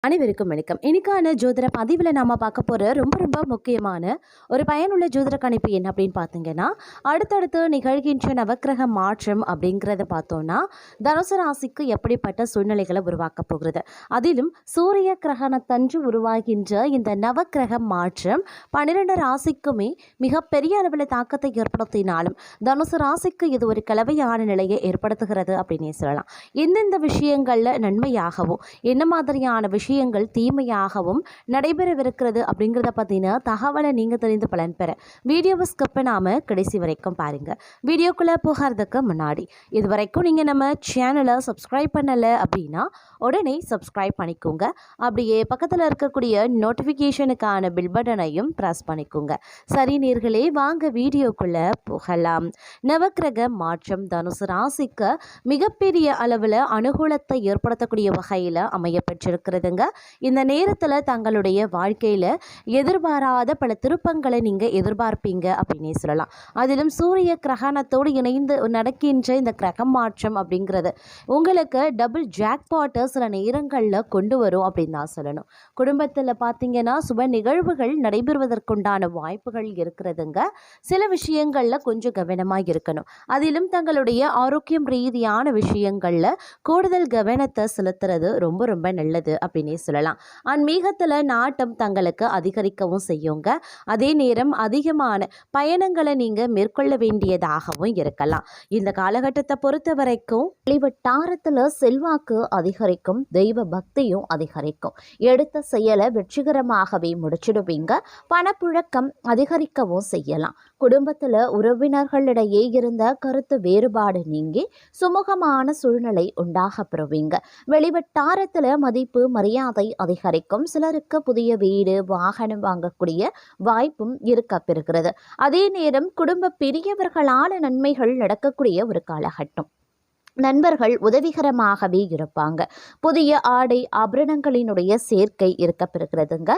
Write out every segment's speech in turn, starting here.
அனைவருக்கும் வணக்கம். இன்னைக்கான ஜோதிட பதிவில் நாம் பார்க்க போகிற ரொம்ப ரொம்ப முக்கியமான ஒரு பயனுள்ள ஜோதிட கணிப்பு என்ன அப்படின்னு பார்த்தீங்கன்னா, அடுத்தடுத்து நிகழ்கின்ற நவக்கிரக மாற்றம் அப்படிங்கிறத பார்த்தோன்னா தனுசு ராசிக்கு எப்படிப்பட்ட சூழ்நிலைகளை உருவாக்க போகிறது, அதிலும் சூரிய கிரகணத்தன்று உருவாகின்ற இந்த நவக்கிரக மாற்றம் 12 ராசிக்குமே மிகப்பெரிய அளவில் தாக்கத்தை ஏற்படுத்தினாலும் தனுசு ராசிக்கு இது ஒரு கலவையான நிலையை ஏற்படுத்துகிறது அப்படின்னே சொல்லலாம். எந்தெந்த விஷயங்களில் நன்மையாகவும் என்ன மாதிரியான விஷயங்கள் தீமையாகவும் நடைபெறவிருக்கிறது அப்படிங்கிறத பற்றின தகவலை நீங்கள் தெரிந்து பலன் பெற வீடியோவை ஸ்கிப் பண்ணாம கடைசி வரைக்கும் பாருங்க. வீடியோக்குள்ளே போகிறதுக்கு முன்னாடி இது வரைக்கும் நீங்கள் நம்ம சேனலை சப்ஸ்கிரைப் பண்ணலை அப்படின்னா உடனே சப்ஸ்கிரைப் பண்ணிக்கோங்க. அப்படியே பக்கத்தில் இருக்கக்கூடிய நோட்டிஃபிகேஷனுக்கான பில் பட்டனையும் ப்ரெஸ் பண்ணிக்கோங்க. சரி நேர்களே, வாங்க வீடியோக்குள்ளே போகலாம். நவக்கிரக மாற்றம் தனுசு ராசிக்கு மிகப்பெரிய அளவில் அனுகூலத்தை ஏற்படுத்தக்கூடிய வகையில் அமைய பெற்றிருக்கிறதுங்க. இந்த நேரத்தில் தங்களுடைய வாழ்க்கையில் எதிர்பாராத பல திருப்பங்களை நீங்கள் எதிர்பார்ப்பீங்க அப்படின்னே சொல்லலாம். அதிலும் சூரிய கிரகணத்தோடு இணைந்து நடக்கின்ற இந்த கிரக மாற்றம் அப்படிங்கிறது உங்களுக்கு டபுள் ஜாக்பாட்டை சில நேரங்களில் கொண்டு வரும் அப்படின்னு தான் சொல்லணும். குடும்பத்தில் பார்த்தீங்கன்னா சுப நிகழ்வுகள் நடைபெறுவதற்குண்டான வாய்ப்புகள் இருக்கிறதுங்க. சில விஷயங்களில் கொஞ்சம் கவனமாக இருக்கணும். அதிலும் தங்களுடைய ஆரோக்கியம் ரீதியான விஷயங்களில் கூடுதல் கவனத்தை செலுத்துறது ரொம்ப ரொம்ப நல்லது அப்படின்னே சொல்லலாம். ஆன்மீகத்தில் நாட்டம் தங்களுக்கு அதிகரிக்கவும் செய்யுங்க. அதே நேரம் அதிகமான பயணங்களை நீங்கள் மேற்கொள்ள வேண்டியதாகவும் இருக்கலாம். இந்த காலகட்டத்தை பொறுத்த வரைக்கும் வெளிவட்டாரத்தில் செல்வாக்கு அதிகரிக்கும், தெய்வ பக்தியும் அதிகரிக்கும். எடுத்த செயலை வெற்றிகரமாகவே முடிச்சிடுவீங்க. பணப்புழக்கம் அதிகரிக்கவும் செய்யலாம். குடும்பத்தில் உறவினர்களிடையே இருந்த கருத்து வேறுபாடு நீங்கி சுமூகமான சூழ்நிலை உண்டாக பெறுவீங்க. வெளிவட்டாரத்தில் மதிப்பு மரியாதை அதிகரிக்கும். சிலருக்கு புதிய வீடு வாகனம் வாங்கக்கூடிய வாய்ப்பும் இருக்க பெறுகிறது. அதே நேரம் குடும்ப பெரியவர்களால் நன்மைகள் நடக்கக்கூடிய ஒரு காலகட்டம். நண்பர்கள் உதவிகரமாகவே இருப்பாங்க. புதிய ஆடை ஆபரணங்களினுடைய சேர்க்கை இருக்க பெறுகிறதுங்க.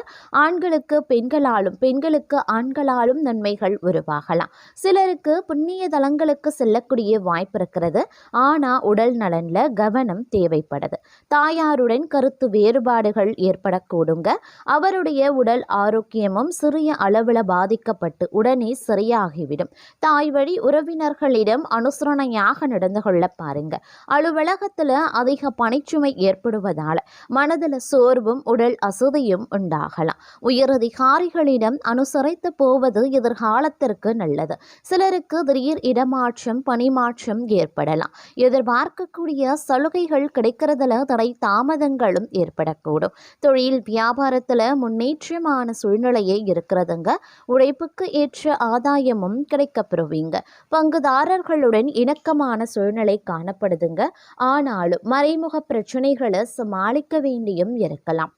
ஆண்களுக்கு பெண்களாலும் பெண்களுக்கு ஆண்களாலும் நன்மைகள் உருவாகலாம். சிலருக்கு புண்ணிய தலங்களுக்கு செல்லக்கூடிய வாய்ப்பு இருக்கிறது. ஆனால் உடல் நலனில் கவனம் தேவைப்படுது. தாயாருடன் கருத்து வேறுபாடுகள் ஏற்படக்கூடுங்க. அவருடைய உடல் ஆரோக்கியமும் சிறிய அளவில் பாதிக்கப்பட்டு உடனே சரியாகிவிடும். தாய் வழி உறவினர்களிடம் அனுசரணையாக நடந்து கொள்ள பாருங்க. அலுவலகத்தில் அதிக பணிச்சுமை ஏற்படுவதால் மனதில் சோர்வும் உடல் அசதியும் உண்டாகலாம். உயரதிகாரிகளிடம் அனுசரித்து போவது எதிர்காலத்திற்கு நல்லது. சிலருக்கு திடீர் இடமாற்றம் பணிமாற்றம் ஏற்படலாம். எதிர்பார்க்கக்கூடிய சலுகைகள் கிடைக்கிறதுல தடை தாமதங்களும் ஏற்படக்கூடும். தொழில் வியாபாரத்தில் முன்னேற்றமான சூழ்நிலையே இருக்கிறதுங்க. உழைப்புக்கு ஏற்ற ஆதாயமும் கிடைக்கப்பெறுவீங்க. பங்குதாரர்களுடன் இணக்கமான சூழ்நிலை காணப்படுதுங்க. ஆனாலும் மறைமுக பிரச்சனைகளை சமாளிக்க வேண்டியும் இருக்கலாம்.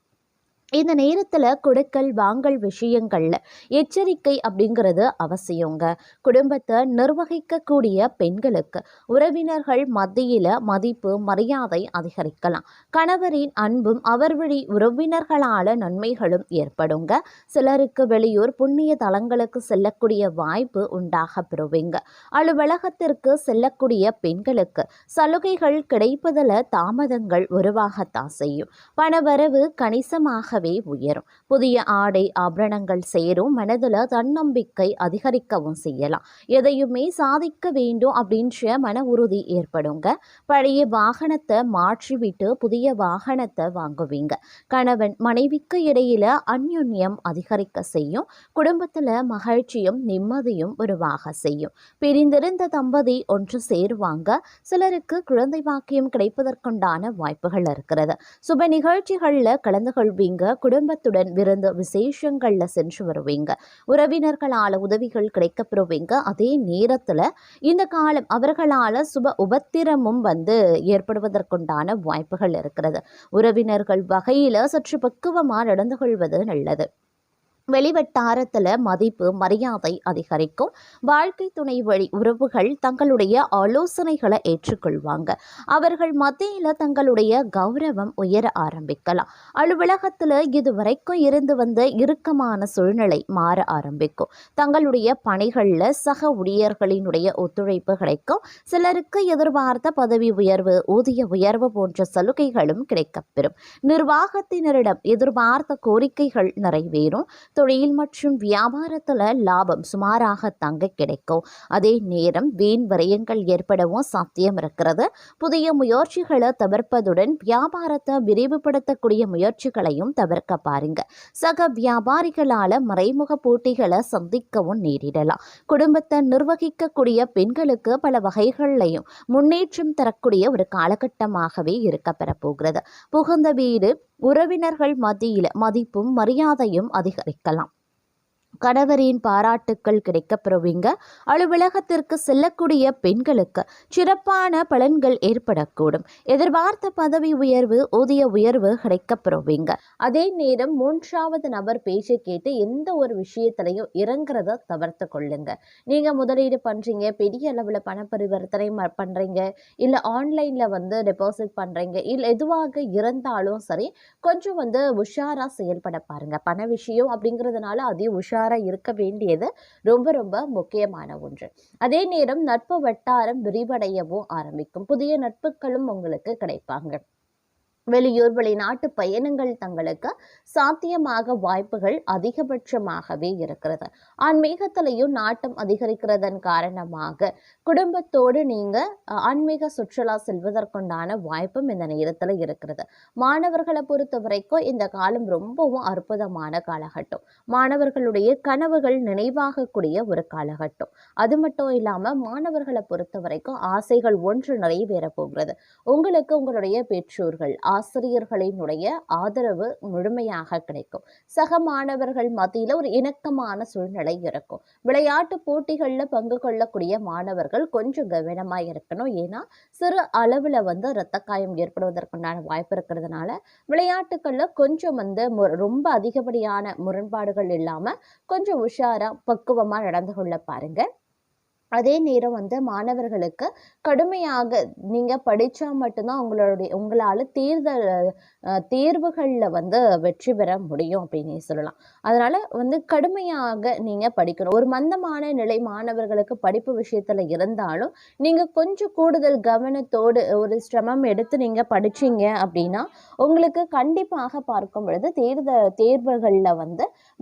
இந்த நேரத்தில் கொடுக்கல் வாங்கல் விஷயங்களில் எச்சரிக்கை அப்படிங்கிறது அவசியங்க. குடும்பத்தை நிர்வகிக்கக்கூடிய பெண்களுக்கு உறவினர்கள் மத்தியில் மதிப்பு மரியாதை அதிகரிக்கலாம். கணவரின் அன்பும் அவர் வழி உறவினர்களால் நன்மைகளும் ஏற்படுங்க. சிலருக்கு வெளியூர் புண்ணிய தலங்களுக்கு செல்லக்கூடிய வாய்ப்பு உண்டாக பெறுவீங்க. அலுவலகத்திற்கு செல்லக்கூடிய பெண்களுக்கு சலுகைகள் கிடைப்பதில் தாமதங்கள் உருவாகத்தான் செய்யும். பணவரவு கணிசமாக உயரும். புதிய ஆடை ஆபரணங்கள் சேரும். மனதில் தன்னம்பிக்கை அதிகரிக்கவும் செய்யலாம். எதையுமே சாதிக்க வேண்டும் அப்படின்ற மன உறுதி ஏற்படுங்க. பழைய வாகனத்தை மாற்றிவிட்டு புதிய வாகனத்தை வாங்குவீங்க. கணவன் மனைவிக்கு இடையில அந்யோன்யம் அதிகரிக்க செய்யும். குடும்பத்தில் மகிழ்ச்சியும் நிம்மதியும் உருவாக செய்யும். பிரிந்திருந்த தம்பதி ஒன்று சேருவாங்க. சிலருக்கு குழந்தை பாக்கியம் கிடைப்பதற்குண்டான வாய்ப்புகள் இருக்கிறது. சுப நிகழ்ச்சிகளில் கலந்து கொள்வீங்க. குடும்பத்துடன் விருந்து விசேஷங்கள்ல சென்று வருவீங்க. உறவினர்களால் உதவிகள் கிடைக்கப்பெறுவீங்க. அதே நேரத்தில் இந்த காலம் அவர்களால் சுப உபத்திரமும் ஏற்படுவதற்குண்டான வாய்ப்புகள் இருக்கிறது. உறவினர்கள் வகையில் சற்று பக்குவமாக நடந்து கொள்வது நல்லது. வெளிவட்டாரத்தில் மதிப்பு மரியாதை அதிகரிக்கும். வாழ்க்கை துணை வழி உறவுகள் தங்களுடைய ஆலோசனைகளை ஏற்றுக்கொள்வாங்க. அவர்கள் மத்தியில் தங்களுடைய கௌரவம் உயர ஆரம்பிக்கலாம். அலுவலகத்தில் இதுவரைக்கும் இருந்து வந்த இறுக்கமான சூழ்நிலை மாற ஆரம்பிக்கும். தங்களுடைய பணிகளில் சக ஊழியர்களினுடைய ஒத்துழைப்பு கிடைக்கும். சிலருக்கு எதிர்பார்த்த பதவி உயர்வு, ஊதிய உயர்வு போன்ற சலுகைகளும் கிடைக்கப்பெறும். நிர்வாகத்தினரிடம் எதிர்பார்த்த கோரிக்கைகள் நிறைவேறும். தொழில் மற்றும் வியாபாரத்தில் லாபம் சுமாராக தங்க கிடைக்கும். அதே நேரம் வீண் விரயங்கள் ஏற்படவும் சாத்தியம் இருக்கிறது. புதிய முயற்சிகளை தவிர்ப்பதுடன் வியாபாரத்தை விரிவுபடுத்தக்கூடிய முயற்சிகளையும் தவிர்க்க பாருங்க. சக வியாபாரிகளால் மறைமுக போட்டிகளை சந்திக்கவும் நேரிடலாம். குடும்பத்தை நிர்வகிக்கக்கூடிய பெண்களுக்கு பல வகைகளையும் முன்னேற்றம் தரக்கூடிய ஒரு காலகட்டமாகவே இருக்க பெறப்போகிறது. புகுந்த வீடு உறவினர்கள் மத்தியில் மதிப்பும் மரியாதையும் அதிகரிக்கலாம். கணவரின் பாராட்டுக்கள் கிடைக்கப்பெறுவீங்க. அலுவலகத்திற்கு செல்லக்கூடிய பெண்களுக்கு சிறப்பான பலன்கள் ஏற்படக்கூடும். எதிர்பார்த்த பதவி உயர்வு, ஊதிய உயர்வு கிடைக்கப்பெறுவீங்க. அதே நேரம் மூன்றாவது நபர் பேச்சை கேட்டு எந்த ஒரு விஷயத்திலையும் இறங்குறத தவிர்த்து கொள்ளுங்க. நீங்க முதலீடு பண்றீங்க, பெரிய அளவில் பண பரிவர்த்தனை பண்றீங்க, இல்லை ஆன்லைன்ல டெபாசிட் பண்றீங்க, இல்லை எதுவாக இருந்தாலும் சரி, கொஞ்சம் உஷாரா செயல்பட பாருங்க. பண விஷயம் அப்படிங்கிறதுனால அதையும் உஷாரா இருக்க வேண்டியது ரொம்ப ரொம்ப முக்கியமான ஒன்று. அதே நேரம் நட்பு வட்டாரம் விரிவடையவும் ஆரம்பிக்கும். புதிய நட்புகளும் உங்களுக்கு கிடைப்பாங்க. வெளியூர் வெளிநாட்டு பயணங்கள் தங்களுக்கு சாத்தியமாக வாய்ப்புகள் அதிகபட்சமாகவே இருக்கிறது. ஆன்மீகத்திலையும் நாட்டம் அதிகரிக்கிறதன் காரணமாக குடும்பத்தோடு நீங்க ஆன்மீக சுற்றுலா செல்வதற்குண்டான வாய்ப்பும் இந்த நேரத்தில் இருக்கிறது. மாணவர்களை பொறுத்த வரைக்கும் இந்த காலம் ரொம்பவும் அற்புதமான காலகட்டம். மாணவர்களுடைய கனவுகள் நினைவாகக்கூடிய ஒரு காலகட்டம். அது மட்டும் இல்லாம மாணவர்களை பொறுத்த வரைக்கும் ஆசைகள் ஒன்று நிறைவேற போகிறது. உங்களுக்கு உங்களுடைய பெற்றோர்கள், ஆசிரியர்களினுடைய ஆதரவு முழுமையாக கிடைக்கும். சக மாணவர்கள் மத்தியில் ஒரு இணக்கமான சூழ்நிலை இருக்கும். விளையாட்டு போட்டிகளில் பங்கு கொள்ளக்கூடிய மாணவர்கள் கொஞ்சம் கவனமாக இருக்கணும். ஏன்னா சிறு அளவில் இரத்த காயம் ஏற்படுவதற்குண்டான வாய்ப்பு இருக்கிறதுனால விளையாட்டுகளில் கொஞ்சம் ரொம்ப அதிகப்படியான முரண்பாடுகள் இல்லாமல் கொஞ்சம் உஷாரா பக்குவமாக நடந்து கொள்ள பாருங்க. அதே நேரம் மாணவர்களுக்கு கடுமையாக நீங்கள் படித்தா மட்டும்தான் உங்களால் தேர்வுகளில் வெற்றி பெற முடியும் அப்படின்னு சொல்லலாம். அதனால் கடுமையாக நீங்கள் படிக்கணும். ஒரு மந்தமான நிலை மாணவர்களுக்கு படிப்பு விஷயத்தில் இருந்தாலும் நீங்கள் கொஞ்சம் கூடுதல் கவனத்தோடு ஒரு சிரமம் எடுத்து நீங்கள் படிச்சீங்க அப்படின்னா உங்களுக்கு கண்டிப்பாக பார்க்கும் பொழுது தேர்வுகளில்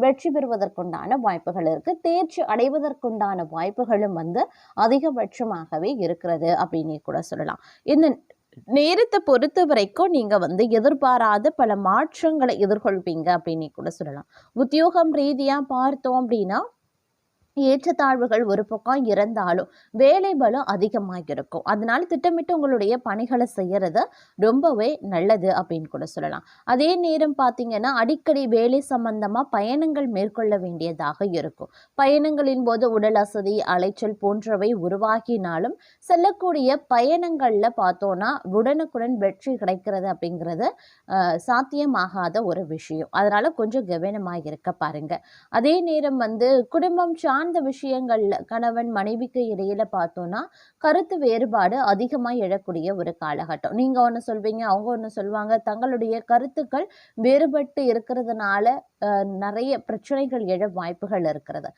வெற்றி பெறுவதற்குண்டான வாய்ப்புகள் இருக்குது. தேர்ச்சி அடைவதற்குண்டான வாய்ப்புகளும் அதிகபட்சமாகவே இருக்கிறது அப்படின்னு கூட சொல்லலாம். இந்த நேரத்தை பொறுத்த வரைக்கும் நீங்க எதிர்பாராத பல மாற்றங்களை எதிர்கொள்வீங்க அப்படின்னு கூட சொல்லலாம். உத்தியோகம் ரீதியா பார்த்தோம் அப்படின்னா ஏற்றத்தாழ்வுகள் ஒரு பக்கம் இருந்தாலும் வேலை பலம் அதிகமாக இருக்கும். அதனால திட்டமிட்டு உங்களுடைய பணிகளை செய்யறது ரொம்பவே நல்லது அப்படின்னு கூட சொல்லலாம். அதே நேரம் பார்த்தீங்கன்னா அடிக்கடி வேலை சம்பந்தமா பயணங்கள் மேற்கொள்ள வேண்டியதாக இருக்கும். பயணங்களின் போது உடல் அசதி, அலைச்சல் போன்றவை உருவாகினாலும் செல்லக்கூடிய பயணங்கள்ல பார்த்தோம்னா உடனுக்குடன் வெற்றி கிடைக்கிறது அப்படிங்கிறது சாத்தியமாகாத ஒரு விஷயம். அதனால கொஞ்சம் கவனமாக இருக்க பாருங்க. அதே நேரம் குடும்பம் சார்ந்த விஷயங்கள்ல கணவன் மனைவிக்கு இடையில பார்த்தோம்னா கருத்து வேறுபாடு அதிகமாக எழக்கூடிய ஒரு காலகட்டம். நீங்க ஒன்று சொல்வீங்க, அவங்க ஒன்று சொல்லுவாங்க. தங்களுடைய கருத்துக்கள் வேறுபட்டு இருக்கிறதுனால நிறைய பிரச்சனைகள் எழ வாய்ப்புகள் இருக்கிறது.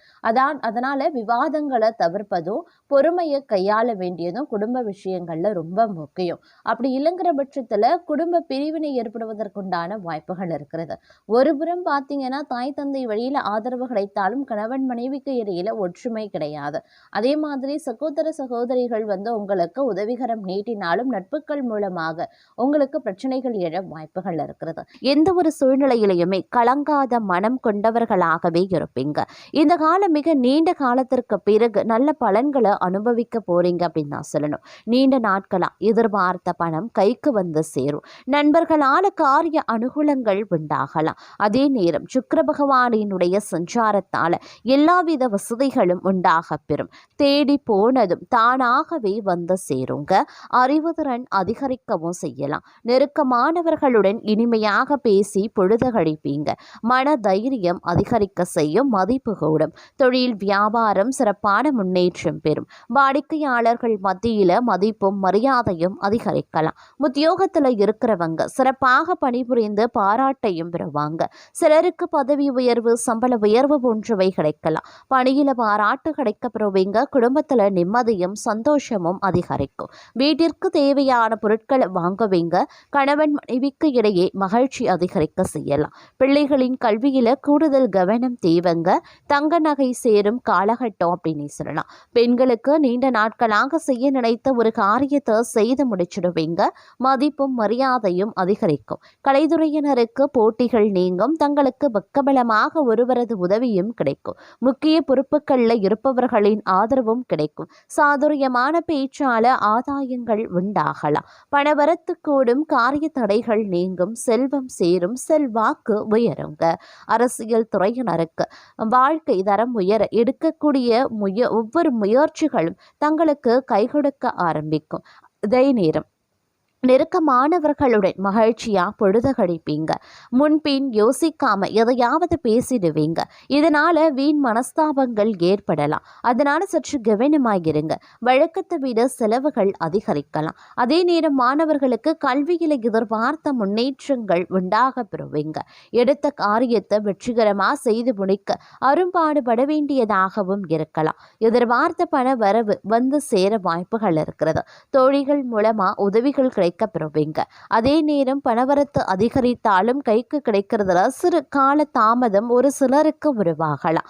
அதனால விவாதங்களை தவிர்ப்பதும் பொறுமையை கையாள வேண்டியதும் குடும்ப விஷயங்கள்ல ரொம்ப முக்கியம். அப்படி இல்லைங்கிற பட்சத்துல குடும்ப பிரிவினை ஏற்படுவதற்குண்டான வாய்ப்புகள் இருக்கிறது. ஒருபுறம் பார்த்தீங்கன்னா தாய் தந்தை வழியில ஆதரவு கிடைத்தாலும் கணவன் மனைவிக்கு இடையில ஒற்றுமை கிடையாது. அதே மாதிரி சகோதர சகோதரிகள் உங்களுக்கு உதவிகரம் நீட்டினாலும் நட்புகள் மூலமாக உங்களுக்கு பிரச்சனைகள் எழ வாய்ப்புகள் இருக்கிறது. எந்த ஒரு சூழ்நிலையிலையுமே கலங்காத மனம் கொண்டவர்களாகவே இருப்பீங்க. இந்த காலம் மிக நீண்ட காலத்திற்கு பிறகு நல்ல பலன்களை அனுபவிக்க போறீங்க அப்படின்னு தான் சொல்லணும். நீண்ட நாட்களா எதிர்பார்த்த பணம் கைக்கு சேரும். நண்பர்களால காரிய அனுகூலங்கள் உண்டாகலாம். அதே நேரம் சுக்கிர பகவானினுடைய சஞ்சாரத்தால எல்லாவித வசதிகளும் உண்டாக பெறும். தேடி போனதும் தானாகவே வந்து சேருங்க. அறிவுதிறன் அதிகரிக்கவும் செய்யலாம். நெருக்கமானவர்களுடன் இனிமையாக பேசி பொழுது கழிப்பீங்க. மன தைரியம் அதிகரிக்க செய்யும். மதிப்பு கூடும். தொழில் வியாபாரம் சிறப்பான முன்னேற்றம் பெறும். வாடிக்கையாளர்கள் மத்தியில மதிப்பும் மரியாதையும் அதிகரிக்கலாம். உத்தியோகத்துல இருக்கிறவங்க சிறப்பாக பணிபுரிந்து பாராட்டையும் பெறுவாங்க. சிலருக்கு பதவி உயர்வு, சம்பள உயர்வு போன்றவை கிடைக்கலாம். பணியில பாராட்டு கிடைக்க பெறுவீங்க. குடும்பத்துல நிம்மதியும் சந்தோஷமும் அதிகரிக்கும். வீட்டிற்கு தேவையான பொருட்களை வாங்குவீங்க. கணவன் மனைவிக்கு இடையே மகிழ்ச்சி அதிகரிக்க செய்யலாம். பிள்ளைகளின் கல்வியில கூடுதல் கவனம் தேவைங்க. தங்க நகை சேரும் காலகட்டம் அப்படின்னு சொல்லலாம். பெண்களுக்கு நீண்ட நாட்களாக செய்ய நினைத்த ஒரு காரியத்தை செய்து முடிச்சிடுவீங்க. மதிப்பும் மரியாதையும் அதிகரிக்கும். கலைத்துறையினருக்கு போட்டிகள் நீங்கும். தங்களுக்கு பக்கபலமாக ஒருவரது உதவியும் கிடைக்கும். முக்கிய பொறுப்புகளில் இருப்பவர்களின் ஆதரவும் கிடைக்கும். சாதுரியமான பேச்சால ஆதாயங்கள் உண்டாகலாம். பணவரத்து கூடும். காரிய தடைகள் நீங்கும். செல்வம் சேரும். செல்வாக்கு உயருங்க. அரசியல் துறையினருக்கு வாழ்க்கை தரம் உயர எடுக்கக்கூடிய ஒவ்வொரு முயற்சிகளும் தங்களுக்கு கை கொடுக்க ஆரம்பிக்கும். இதே நேரம் நெருக்கமானவர்களுடன் மகிழ்ச்சியா பொழுது கழிப்பீங்க. முன்பின் யோசிக்காம எதையாவது பேசிடுவீங்க. இதனால வீண் மனஸ்தாபங்கள் ஏற்படலாம். அதனால சற்று கவனமாயிருங்க. வழக்கத்தை விட செலவுகள் அதிகரிக்கலாம். அதே நேரம் மாணவர்களுக்கு கல்வியில எதிர்பார்த்த முன்னேற்றங்கள் உண்டாக பெறுவீங்க. எடுத்த காரியத்தை வெற்றிகரமா செய்து முடிக்க அரும்பாடுபட வேண்டியதாகவும் இருக்கலாம். எதிர்பார்த்த பண வரவு வந்து சேர வாய்ப்புகள் இருக்கிறது. தோழிகள் மூலமா உதவிகள் பெறுவீங்க. அதே நேரம் பணவரத்து அதிகரித்தாலும் கைக்கு கிடைக்கிறதுல சிறு கால தாமதம் ஒரு சிலருக்கு உருவாகலாம்.